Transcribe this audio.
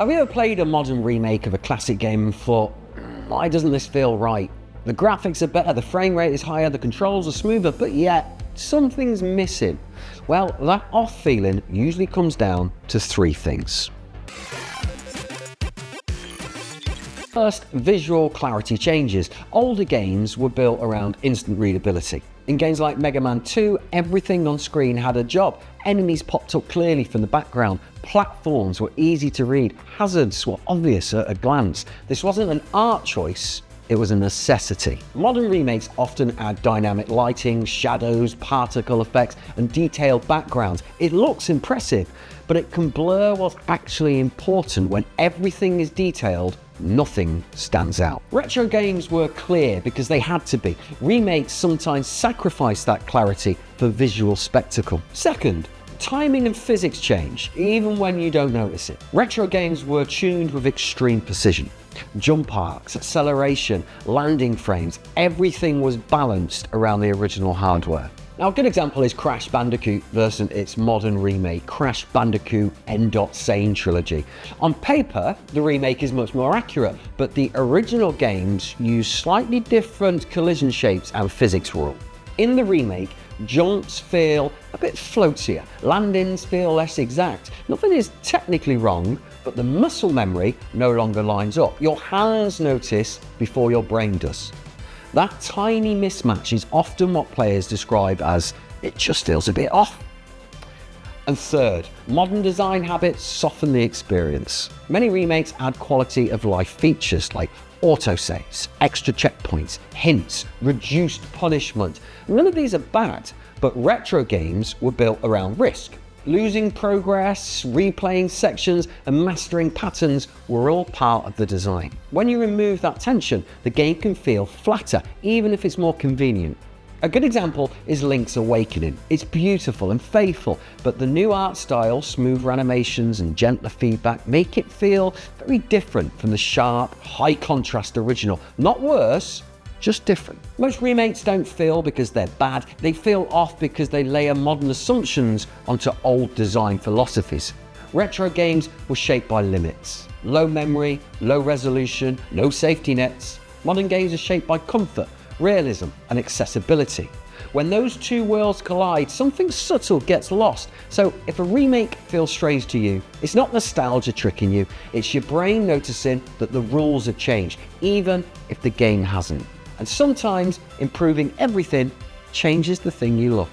Have you ever played a modern remake of a classic game and thought, why doesn't this feel right? The graphics are better, the frame rate is higher, the controls are smoother, but yet something's missing. Well, that off feeling usually comes down to three things. First, visual clarity changes. Older games were built around instant readability. In games like Mega Man 2, everything on screen had a job. Enemies popped up clearly from the background. Platforms were easy to read. Hazards were obvious at a glance. This wasn't an art choice, it was a necessity. Modern remakes often add dynamic lighting, shadows, particle effects, and detailed backgrounds. It looks impressive, but it can blur what's actually important. When everything is detailed, nothing stands out. Retro games were clear because they had to be. Remakes sometimes sacrifice that clarity for visual spectacle. Second, timing and physics change, even when you don't notice it. Retro games were tuned with extreme precision. Jump arcs, acceleration, landing frames, everything was balanced around the original hardware. Now, a good example is Crash Bandicoot versus its modern remake, Crash Bandicoot N.Sane Trilogy. On paper, the remake is much more accurate, but the original games use slightly different collision shapes and physics rule. In the remake, jumps feel a bit floatier, landings feel less exact. Nothing is technically wrong, but the muscle memory no longer lines up. Your hands notice before your brain does. That tiny mismatch is often what players describe as, it just feels a bit off. And third, modern design habits soften the experience. Many remakes add quality of life features like autosaves, extra checkpoints, hints, reduced punishment. None of these are bad, but retro games were built around risk. Losing progress, replaying sections, and mastering patterns were all part of the design. When you remove that tension, the game can feel flatter, even if it's more convenient. A good example is Link's Awakening. It's beautiful and faithful, but the new art style, smoother animations, and gentler feedback make it feel very different from the sharp, high contrast original. Not worse, just different. Most remakes don't feel because they're bad, they feel off because they layer modern assumptions onto old design philosophies. Retro games were shaped by limits. Low memory, low resolution, no safety nets. Modern games are shaped by comfort, realism, and accessibility. When those two worlds collide, something subtle gets lost. So if a remake feels strange to you, it's not nostalgia tricking you, it's your brain noticing that the rules have changed, even if the game hasn't. And sometimes improving everything changes the thing you love.